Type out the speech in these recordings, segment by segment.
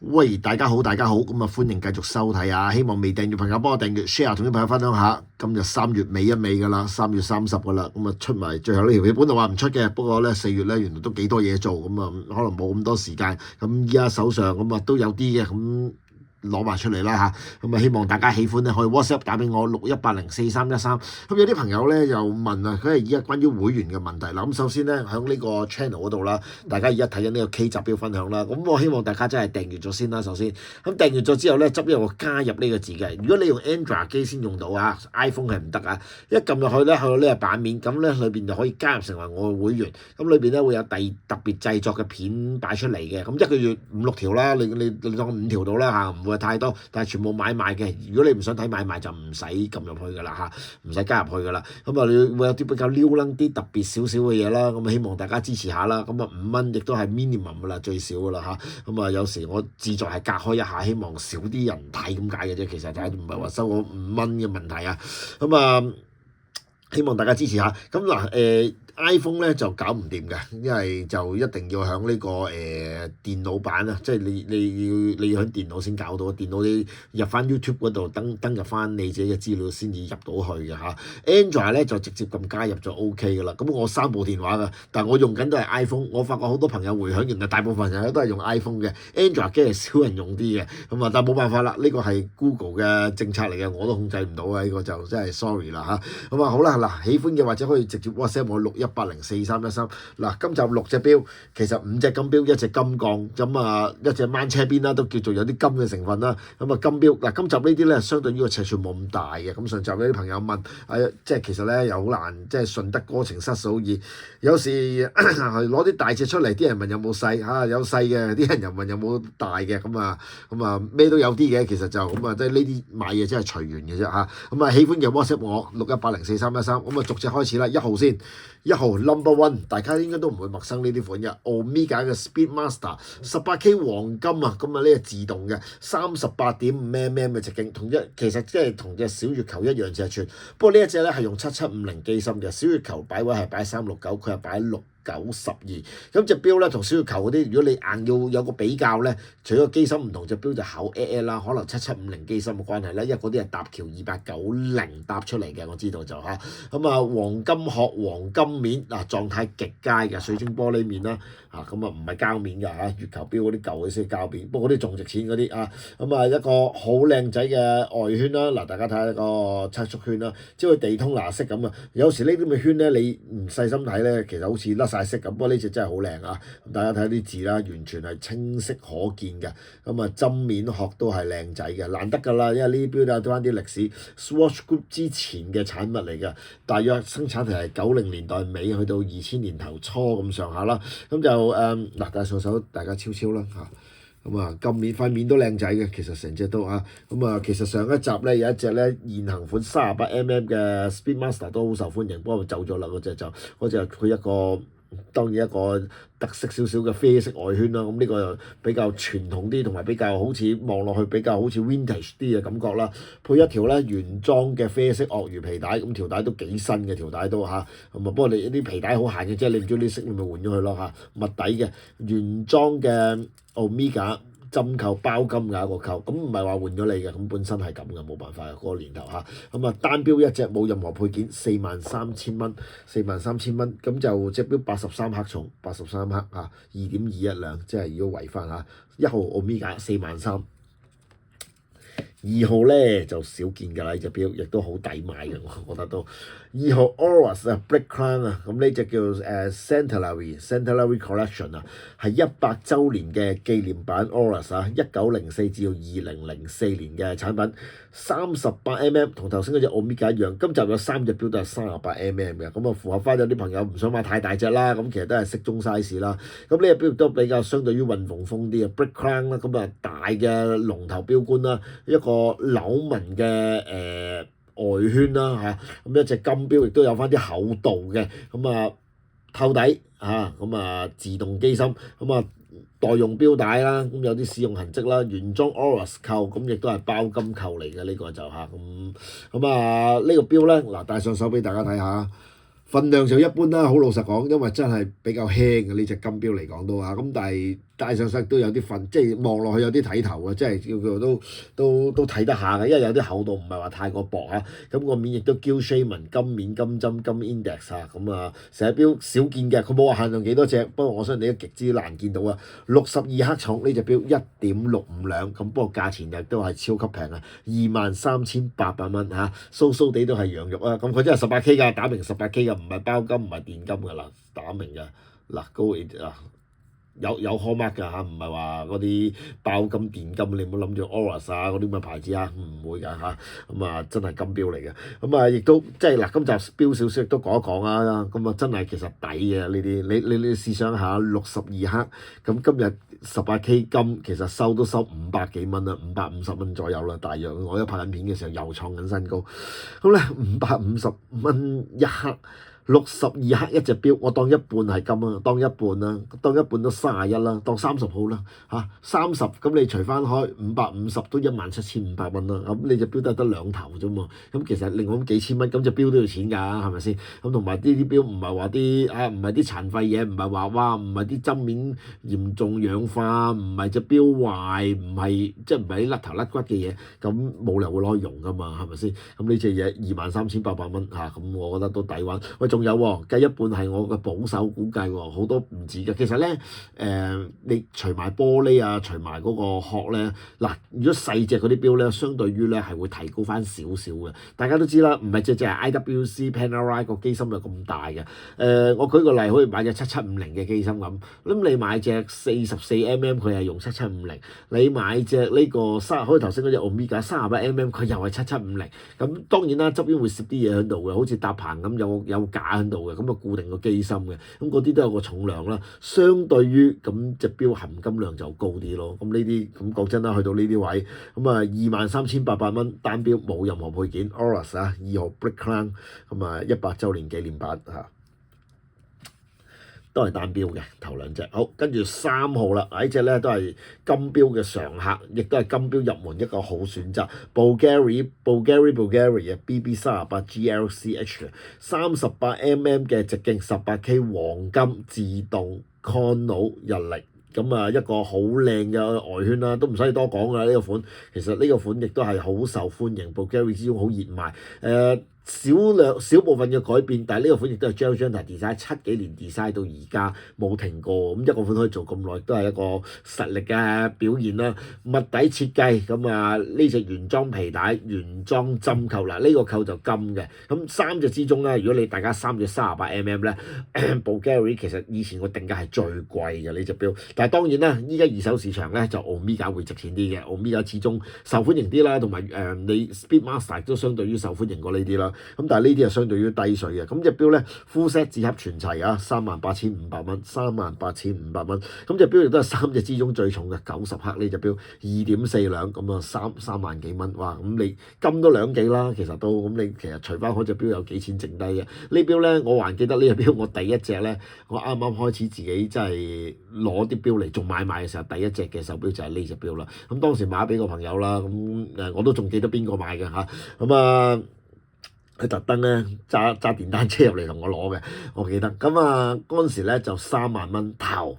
喂，大家好，大家好，咁啊歡迎繼續收睇啊！希望未訂閱朋友幫我訂閱、share 同啲朋友分享下。今日3月尾一尾㗎啦，3月30㗎啦，咁啊出埋最後呢條片，本來話唔出嘅，不過咧4月咧原來都幾多嘢做，咁啊可能冇咁多時間，咁依家手上咁啊都有啲嘅，咁攞埋出嚟啦嚇，咁啊希望大家喜歡咧，可以 WhatsApp 打俾我61804313。咁有啲朋友咧又問啊，佢係而家關於會員嘅問題啦。咁首先咧喺呢個 channel 嗰度啦，大家而家睇緊呢個 K 集標分享啦。咁我希望大家真係訂閱咗先啦，首先。咁訂閱咗之後咧，側邊有個加入呢個字嘅。如果你用 Android 機先用到啊，iPhone 係唔得啊。一撳入去咧，去到呢個版面，咁咧裏邊就可以加入成為我嘅會員。咁裏邊咧會有特別製作嘅片擺出嚟嘅。咁一個月5、6條啦，你當5條到啦嚇，唔會太多，但係全部買賣嘅。如果你唔想睇買賣就唔使撳入去㗎啦嚇，唔使加入去㗎啦。咁啊，你會有啲比較撩楞啲特別少少嘅嘢啦。咁啊，希望大家支持下啦。咁啊，5蚊亦都係 minimum 㗎啦，最少㗎啦嚇。咁啊，有時我自在係隔開一下，希望少啲人睇咁解嘅啫。其實就係唔係話收我5蚊嘅問題啊。咁啊，希望大家支持下。咁嗱iPhone 咧就搞唔掂嘅，因為就一定要響呢個電腦版啊，即係你要響電腦先搞到，電腦你入翻 YouTube 嗰度登入翻你自己嘅資料先至入到去嘅嚇。Android 咧就直接咁加入就 OK 㗎啦。咁我3部電話㗎，但係我用緊都係 iPhone。我發覺好多朋友回響，原來大部分人都係用 iPhone 嘅，Android 機係少人用啲嘅。咁啊，但係冇辦法啦，呢個係 Google 嘅政策嚟嘅，我都控制唔到啊！呢個就真係 sorry 啦嚇。咁啊好啦，嗱，喜歡嘅或者可以直接 WhatsApp 我61804313。嗱，今集6隻錶，其實5隻金錶，1隻金鋼，咁啊一隻掹車邊啦，都叫做有啲金嘅成分啦。咁啊金錶嗱，今集呢啲咧相對於個尺寸冇咁大嘅。咁上集有啲朋友問，即係其實咧又好難，即係順得哥情失嫂意。有時攞啲大隻出嚟，啲人問有冇細嚇，有細嘅，啲人又問有冇大嘅，咁啊咩都有啲嘅。其實就咁啊，即係呢啲買嘢真係隨緣嘅啫嚇。咁啊喜歡嘅 WhatsApp 我61804313。咁啊逐隻開始啦，1號先，1號 Number One， 大家應該都唔會陌生呢啲款嘅 Omega 嘅 Speedmaster 18K 黃金啊，咁啊呢個自動嘅38.5mm 嘅直徑，其實即係同隻小月球一樣尺寸，不過呢一隻咧係用7750機芯嘅，小月球擺位係擺369，佢係擺6。912咁隻錶咧同小月球嗰啲，如果你硬要有個比較咧，除咗機芯唔同，隻錶就厚啦，可能7750機芯嘅關係咧，因為嗰啲係搭橋2890搭出嚟嘅，我知道就嚇。咁啊黃金殼黃金面狀態極佳嘅水晶玻璃面啦，咁啊唔係膠面㗎嚇，月球錶嗰啲舊嘅先係膠面，不過嗰啲仲值錢嗰啲啊。咁啊一個好靚仔嘅外圈啦，嗱大家睇下個測速圈啦，即係地通拿色咁啊。有時呢啲咁嘅圈咧，你唔細心睇咧，其實好似甩晒色咁，不過呢隻真係好靚啊！大家睇下啲字啦，完全係清晰可見嘅。咁啊針面殼都係靚仔嘅，難得㗎啦，因為呢啲錶有翻啲歷史 Swatch Group 之前嘅產物嚟嘅，大約生產期係90年代尾去到2000年頭初咁上下啦。咁就嗱，戴上手大家超超啦嚇。咁啊，金面塊面都靚仔嘅，其實成隻都啊。咁啊，其實上一集咧有一隻咧現行款38mm嘅 Speedmaster 都好受歡迎，不過走咗啦嗰隻就佢一個。當然一個特色少少嘅啡色外圈啦，咁呢個又比較傳統啲，同埋比較好似望落去比較好似 vintage 啲嘅感覺啦。配一條咧原裝嘅啡色鱷魚皮帶，咁條帶都幾新嘅條帶都嚇。咁啊，不過你啲皮帶好閒嘅啫，你唔中意啲色你咪換咗佢咯嚇。密底嘅原裝嘅 Omega。針扣包金㗎一個扣，咁唔係話換咗你嘅，咁本身係咁嘅，冇辦法嘅嗰個年頭嚇。咁啊單錶一隻冇任何配件，43,000蚊，43,000蚊，咁就隻錶83克重，83克嚇，2.21兩，即係如果圍翻嚇，1號 Omega 43,000。2號咧就少見㗎啦，呢隻錶亦都好抵買嘅，我覺得都。2號 Oros 啊 Break Crown 啊，咁呢隻叫Centenary Collection 啊，係100週年嘅紀念版 Oros 啊，1904至到2004年嘅產品，38mm 同頭先嗰隻 Omega 一樣，今集有3隻錶都係38mm嘅，咁啊符合翻有啲朋友唔想買太大隻啦，咁其實都係適中 size 啦。咁呢隻錶都比較相對於運動風啲嘅 Break Crown 啦，咁啊大嘅龍頭錶冠啦，一個扭紋嘅外圈啦嚇，咁一隻金錶亦都有翻啲厚度嘅，咁啊透底嚇，咁啊自動機芯，咁啊代用錶帶啦，咁有啲使用痕跡啦，原裝 Oros 扣，咁亦都係包金扣嚟嘅呢個就嚇，咁啊呢個錶咧嗱戴上手俾大家睇下。份量就一般啦，好老實講，因為真係比較輕嘅呢隻金錶嚟講都咁但係戴上身都有啲份，即係望落去有啲睇頭啊，即係叫做都睇得下嘅，因為有啲厚度唔係話太過薄嚇。咁個面亦都 Gil Shaman 金面金針金 index 啊，咁啊成隻錶少見嘅，佢冇話限量幾多隻，不過我相信你都極之難見到啊。62克重呢隻錶1.65兩，咁不過價錢亦都係超級平啊，23,800蚊嚇，酥酥地都係羊肉啊，咁佢真係18K 㗎，打明18K 㗎，唔係包金唔係電金㗎啦，打明㗎嗱高啊。有 hallmark 㗎嚇，唔係話嗰啲包金電金，你唔好諗住 Oris 啊嗰啲咁嘅牌子啊，唔會㗎嚇，咁啊真係金錶嚟嘅，咁啊亦都即係嗱，今集錶少少亦都講一講啊，咁啊真係其實抵嘅呢啲，你試想下62克，咁今日18K 金其實收都收500幾蚊啦，550蚊左右啦，大約我一拍緊片嘅時候又創緊新高，咁咧550蚊一克。62克一隻錶，我當一半係金啊，當一半啦，當一半都31啦，當30好啦嚇，30咁你除翻開550都17,500蚊啦，咁你隻錶得兩頭啫嘛，咁其實另外幾千蚊，咁隻錶都要錢㗎，係咪先？咁同埋呢啲錶唔係話啲唔係啲殘廢嘢，唔係話哇唔係啲針面嚴重氧化，唔係隻錶壞，唔係即係唔係啲甩頭甩骨嘅嘢，咁冇理由會攞去用㗎嘛，係咪先？咁呢隻嘢23,800蚊嚇，咁我覺得都抵玩。喂，仲有喎，計一半係我嘅保守估計喎，好多唔止嘅。其實咧，你除埋玻璃啊，除埋嗰個殼咧，嗱，如果細隻嗰啲錶咧，相對於咧係會提高翻少少嘅。大家都知啦，唔係隻係 IWC Panerai 個機芯有咁大嘅。我舉個例，好似買隻7750嘅機芯咁，咁你買隻44mm 佢係用7750，你買隻呢個好似頭先嗰隻 Omega 38mm 佢又係7750。咁當然啦，側邊會攝啲嘢喺度嘅，好似搭棚咁有架喺度嘅，咁啊固定個機芯嘅，咁嗰啲都有個重量啦。相對於咁隻錶含金量就高啲咯。咁呢啲咁講真啦，去到呢啲位，咁啊23,800蚊單錶冇任何配件 Oris 啊2號 Brick Crown， 咁啊100週年紀念版嚇。都係單錶嘅頭兩隻，好，跟住3號啦，呢隻咧都係金錶嘅常客，亦都係金錶入門一個好選擇。Bulgari 嘅 BB38 GLCH 38mm 嘅直徑18K 黃金自動 Chrono 日曆，咁啊一個好靚嘅外圈啦，都唔使多講啦呢個款。其實呢個款亦都係好受歡迎 ，Bulgari 之中好熱賣。少部分嘅改變，但係呢個款亦都係 Gel Junta design 7幾年 design 到而家冇停過，咁一個款可以做咁耐，都係一個實力嘅表現啦。物底設計咁啊，呢隻原裝皮帶、原裝針扣啦，呢個扣就金嘅。咁三隻之中咧，如果你大家三隻 38mm 咧，Bulgari 其實以前個定價係最貴嘅呢隻錶，但係當然啦，依家二手市場咧就 Omega 會值錢啲嘅，Omega 始終受歡迎啲啦，同埋你 Speedmaster 都相對於受歡迎過呢啲啦。咁但係呢啲係相對於低水嘅，咁隻錶咧 full set 紙盒全齊啊，38,500蚊，38,500蚊。咁隻錶亦都係三隻之中最重嘅90克呢隻錶，2.4兩，咁啊三萬幾蚊，哇！咁你金都兩幾啦，其實都咁你其實除翻嗰隻錶有幾錢剩低嘅？呢錶咧我還記得呢隻錶，我第一隻咧，我啱啱開始自己真係攞啲錶嚟做買賣嘅時候，第一隻嘅手錶就係呢隻錶啦。咁當時買俾個朋友啦，咁我都仲記得邊個買嘅嚇，咁啊。佢特登咧揸電單車入嚟同我攞嘅，我記得。咁啊嗰陣時咧就3萬蚊頭，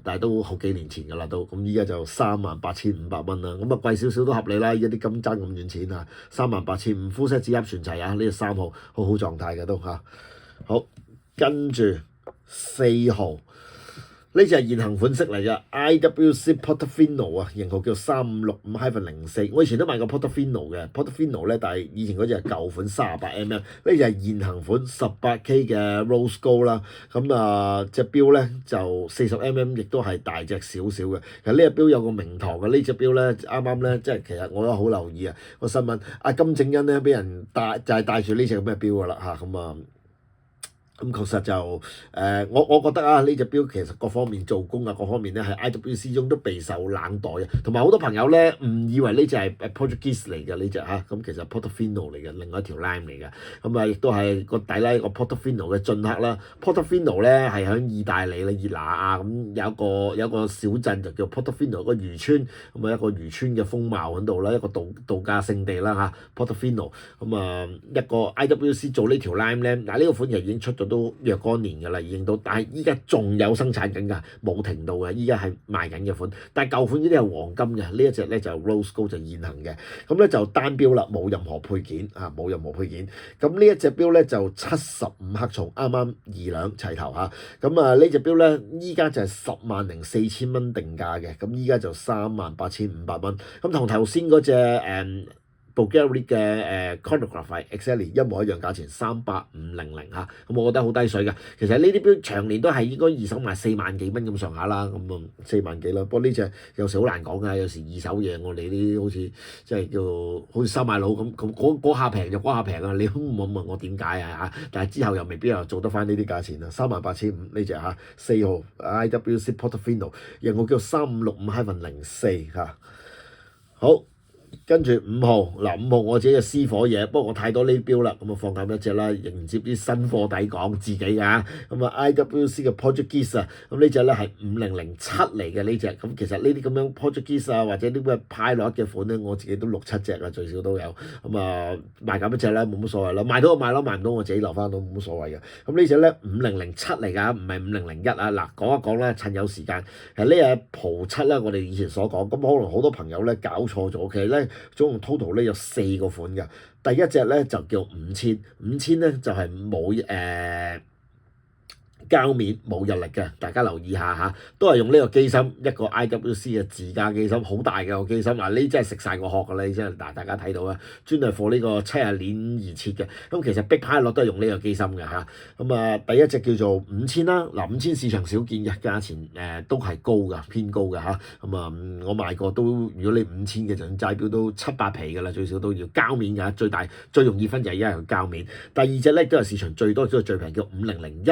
但係都好幾年前㗎啦都。咁依家就38,500蚊啦。咁啊貴少少都合理啦，依家啲金爭咁遠錢啊，38,500 full set 紙盒全齊啊，呢個3號好好狀態嘅都嚇。好，跟住4號。呢隻係現行款式嚟嘅 IWC Portofino 啊，型號叫3565-04。我以前都買過 Portofino 嘅 Portofino 咧，但係以前嗰隻係舊款38mm，呢隻係現行款18K 嘅 Rose Gold 啦。咁啊隻錶咧就40mm，亦都係大隻少少嘅。其實呢隻錶有個名堂嘅，呢隻錶咧啱啱咧即係其實我都好留意啊個新聞，阿金正恩咧俾人就係戴住呢隻咁嘅錶㗎啦嚇，咁啊。咁確實就我覺得啊，呢隻錶其實各方面做工啊，各方面咧喺 IWC 中都備受冷待啊。同埋好多朋友咧誤以為呢隻係 Portuguese 嚟嘅呢隻嚇，咁其實 Portofino 嚟嘅，另外一條 line 嚟嘅。咁啊，亦都係個底啦，一個 Portofino 嘅進克啦。Portofino 咧係喺意大利啦，熱那亞咁有一個小鎮就叫 Portofino，個漁村咁啊，一個漁村嘅風貌喺度啦，一個度假勝地啦嚇。Portofino 咁啊，一個 IWC 做呢條 line 咧，嗱呢個款其實已經出咗都若干年㗎啦，已經都，但係依家仲有生產緊㗎，冇停到嘅，依家係賣緊嘅款。但係舊款呢啲係黃金嘅，呢一隻咧就 Rose Gold 就現行嘅，咁咧就單錶啦，冇任何配件啊，冇任何配件。咁呢一隻錶咧就75克重，啱啱2兩齊頭嚇。咁啊呢隻錶咧依家就係104000蚊定價嘅，咁依家就38500蚊。咁同頭先嗰隻Bulgari 嘅chronograph 係 exactly 一模一樣價錢38500嚇，咁我覺得好低水嘅。其實呢啲錶長年都係應該二手賣4萬幾蚊咁上下啦，咁啊4萬幾啦。不過呢隻有時好難講㗎，有時二手嘢我哋啲好似即係叫好似收買佬咁，嗰下平就嗰下平啊！你都唔好問我點解啊嚇，但係之後又未必又做得翻呢啲價錢啊。38500呢隻嚇4號 IWC Portofino， 型號叫3565-04嚇，好。跟住5號嗱，5號我自己嘅私伙嘢，不過我太多呢啲錶啦，咁啊放減一隻啦，迎接啲新貨抵港自己㗎。咁啊 IWC 嘅 Portuguese 啊，咁呢隻咧係5007嚟嘅呢隻，咁其實呢啲咁樣 Portuguese 啊或者啲咩派落嘅款咧，我自己都6-7隻啊，最少都有。咁啊賣減一隻啦，冇乜所謂啦，賣到就賣咯，賣唔到我自己留翻到冇乜所謂嘅。咁呢隻咧5007嚟㗎，唔係5001啊。嗱，講一講啦，趁有時間，其實呢隻葡七啦，我哋以前所講，咁可能好多朋友咧搞錯咗，其實咧總共 total 咧有4個款嘅。第一隻咧就叫5000咧就係冇膠面冇日曆嘅，大家留意下嚇，都係用呢個機芯，一個 IWC 嘅自家機芯，好大嘅個機芯。嗱，呢真係食晒個殼㗎啦，真係大家睇到啦，專係 for 呢個70鏈而設嘅。咁其實 Big Pilot 都係用呢個機芯嘅嚇。咁啊，第一隻叫做5000啦，嗱5000市場少見嘅，價錢都係高㗎，偏高㗎嚇。咁啊，我賣過都，如果你5000嘅就齋錶都7-8皮㗎啦，最少都要膠面㗎，最容易分就係因為佢膠面。第二隻咧都係市場最多，都係最平，叫5001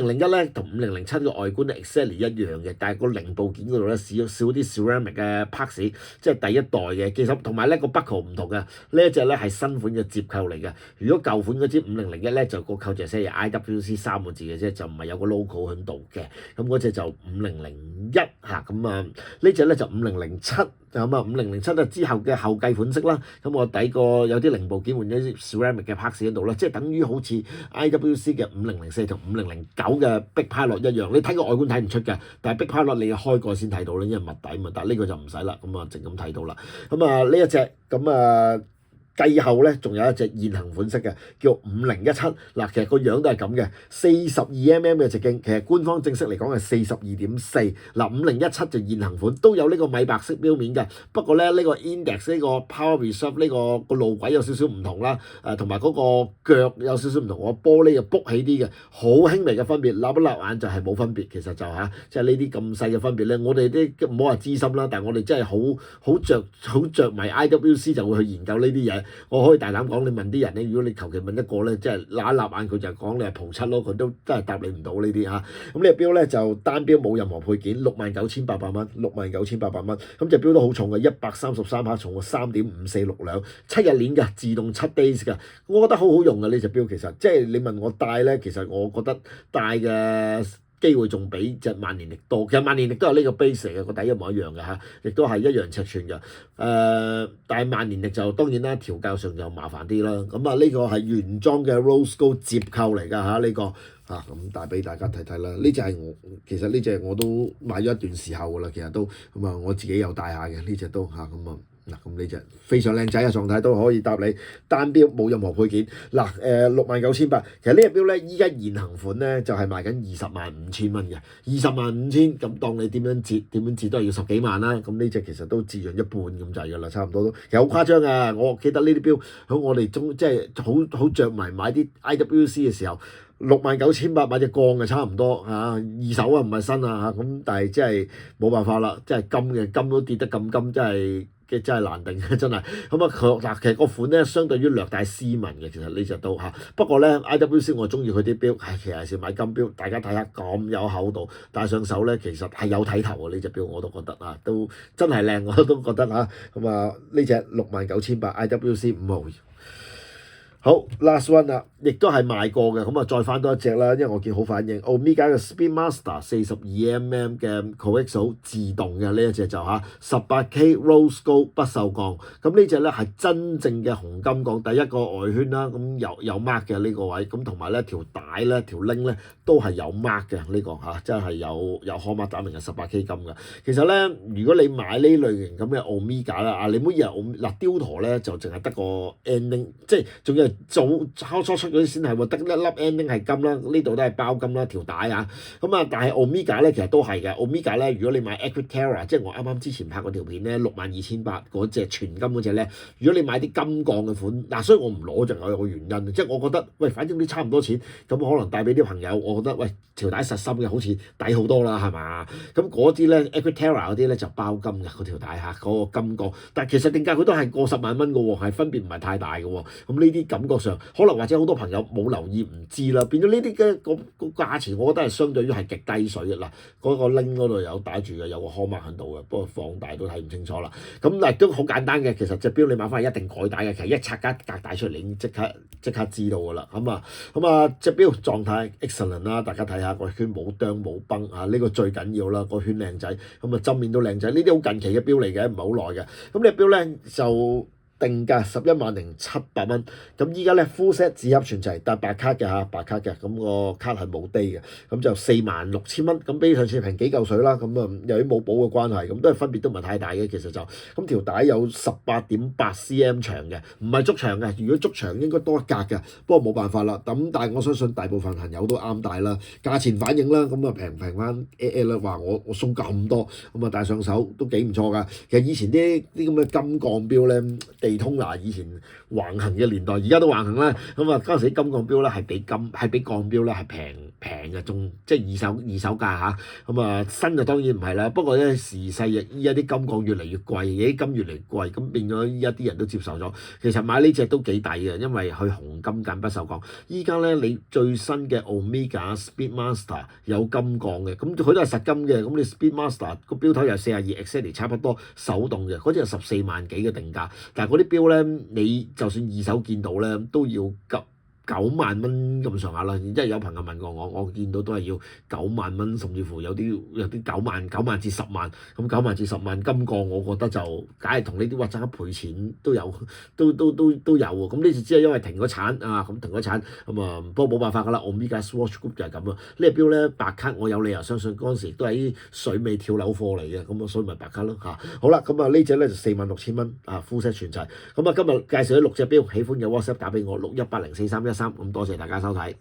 咧同5007嘅外觀咧 exactly 一樣嘅，但係個零部件嗰度咧少啲 ceramic 嘅 parts， 即係第一代嘅機芯，同埋咧個 buckle 唔同嘅，呢一隻咧係新款嘅接扣嚟嘅。如果舊款嗰支5001咧就個扣就係寫 IWC 3個字嘅啫，就唔係有個 logo喺度嘅。咁嗰隻就5001嚇，咁啊呢隻咧就5007。就咁啊，5007啊之後嘅後繼款式啦，咁我底個有啲零部件換咗啲 ceramic 嘅 parts 喺度啦，即係等於好似 IWC 嘅5004同5009嘅 Big Pilot 一樣，你睇個外觀睇唔出嘅，但係 Big Pilot 你要開過先睇到啦，因為密底嘛，但係呢個就唔使啦，咁啊淨咁睇到啦，咁啊呢一隻咁啊。繼後咧，仲有一隻現行款式嘅，叫5017。嗱，其實個樣都係咁嘅，42mm 嘅直徑，其實官方正式嚟講係42.4。嗱，5017就現行款，都有呢個米白色錶面嘅。不過咧，呢個 index 呢個 power reserve 呢個路軌有少少唔同啦，同埋嗰個腳有少少唔同，個玻璃又卜起啲嘅，好輕微嘅分別，擸一擸眼就係冇分別。其實就即係呢啲咁細嘅分別咧，我哋啲唔好話資深啦，但係我哋真係好着迷 IWC 就會去研究呢啲嘢。我可以大膽講，你問啲人咧，如果你求其問一個咧，即係揦一揦眼，佢就講你係葡七咯，佢都真係答你唔到呢啲嚇。咁呢隻錶咧就單錶冇任何配件，69800蚊，69800蚊。咁隻錶都好重嘅，133克重喎，3.546兩，7日鏈嘅，自動7 days 嘅。我覺得好好用嘅呢隻錶，其實即係你問我戴咧，其實我覺得戴嘅機會仲比隻萬年曆多，其實萬年曆都有呢個 base 嘅，個底一模一樣嘅嚇，亦都係一樣尺寸嘅。但係萬年曆就當然啦，調校上就麻煩啲啦。咁啊，呢個係原裝嘅 Rose Gold 接扣嚟㗎嚇，呢個咁帶俾大家睇睇啦。呢隻係其實呢隻我都買咗一段時候㗎啦，其實都咁啊，我自己有戴下嘅呢隻都咁啊。嗱，咁呢隻非常靚仔嘅狀態都可以答你，單錶冇任何配件。嗱，69800，其實呢隻錶咧，依家現行款咧就係賣緊205,000蚊嘅，205,000咁當你點樣折都係要10幾萬啦。咁呢隻其實都折讓一半咁滯㗎啦，差唔多都其實好誇張啊！我記得呢啲錶喺我哋即係好着迷買啲 IWC 嘅時候。69800買隻鋼嘅差唔多二手唔係新咁但係真係冇辦法啦，真係金都跌得咁金，真係難定真係。咁啊其實個款咧相對於略帶斯文嘅，其實呢隻都不過咧 IWC 我中意佢啲錶，其實係買金錶，大家睇下咁有厚度，戴上手咧其實係有睇頭喎，呢隻錶我都覺得都真係靚，我都覺得咁啊呢隻69800 IWC 5號。好 last one 啦。亦都係賣過嘅，咁啊再翻多一隻啦，因為我見好反應。Omega 嘅 Speedmaster 42mm 嘅 Coaxial 自動嘅呢一隻就18K Rose Gold 不鏽鋼，咁呢隻咧係真正嘅紅金鋼，第一個外圈啦，咁有 mark 嘅呢個位，咁同埋咧條帶咧條 link 咧都係有 mark 嘅呢個真係有 hallmark 打明係18K 金嘅。其實咧，如果你買呢類型咁嘅 Omega 啦，你唔好以為嗱雕陀咧就淨係得個 ending， 即係仲要係初出嗰啲先係喎，得一粒 ending 係金啦，呢度都係包金啦條帶咁但係 Omega 咧其實都係嘅 ，Omega 咧如果你買 Aquaterra， 即係我啱啱之前拍嗰條片咧62,800嗰隻全金嗰隻咧，如果你買啲金鋼嘅款，所以我唔攞就有個原因，即係我覺得喂，反正都差唔多錢，咁可能帶俾啲朋友，我覺得喂條帶實心嘅好似抵好多啦，係嘛？咁嗰啲咧 Aquaterra 嗰啲咧就包金嘅嗰條帶嗰個金鋼，但係其實定價佢都係過10萬蚊嘅喎，係分別唔係太大嘅喎。咁呢啲感覺上可能或者好多朋友冇留意唔知啦，變咗呢啲嘅個價錢，我覺得係相對於係極低水嘅嗱。嗰個 link 嗰度有打住嘅，有個 hallmark 喺度嘅，不過放大都睇唔清楚啦。咁嗱都好簡單嘅，其實隻錶你買翻嚟一定改帶嘅，其實一拆間隔帶出嚟已經即刻知道㗎啦。隻錶狀態 excellent 啦，大家睇下個圈冇啄冇崩呢個最緊要啦，個圈靚仔，針面都靚仔，呢啲好近期嘅錶嚟嘅，唔係好耐嘅。咁呢隻錶咧就定價11,700蚊，咁依家咧 full set 紙盒全齊，但係白卡嘅白卡嘅，咁個卡係冇 day 嘅，咁就46,000蚊，咁比上次平幾嚿水啦，咁由於冇保嘅關係，咁都係分別都唔係太大嘅，其實就咁條帶有18.8 cm 長嘅，唔係足長嘅，如果足長應該多一格嘅，不過冇辦法啦，咁但係我相信大部分朋友都啱戴啦，價錢反映啦，咁平翻啦，話我送咁多，咁戴上手都幾唔錯㗎，其實以前啲咁嘅金鋼錶咧。地通拿以前橫行嘅年代，而家都橫行啦。嗰陣時金鋼錶咧係比鋼錶咧係平嘅，仲即係二手價新就當然唔係啦。不過咧時勢依家啲金鋼越嚟越貴，啲金越嚟越貴，咁變咗依家啲人都接受咗。其實買呢隻都幾抵嘅，因為佢紅金間不鏽鋼。依家咧你最新嘅 Omega Speedmaster 有金鋼嘅，咁佢都係實金嘅。咁你 Speedmaster 個錶頭又42 exactly 差不多手動嘅，嗰隻係14萬幾嘅定價，但係嗰啲錶咧，你就算二手見到咧，都要急9萬蚊咁上下啦，即係有朋友問過我見到都係要9萬蚊，甚至乎有啲9萬至10萬，咁9萬至10萬金鋼，我覺得就梗係同呢啲話爭一倍錢都有，都有喎。咁呢次只係因為停咗產咁停咗產，不過冇辦法㗎啦。Omega Swatch Group 就係咁啦。呢隻錶咧白卡，我有理由相信嗰陣時都係啲水尾跳樓貨嚟嘅，咁所以咪白卡咯好啦，呢隻咧就46,000蚊full set 全齊。今日介紹咗6隻錶，喜歡嘅 WhatsApp 打俾我6180431。咁多謝大家收睇。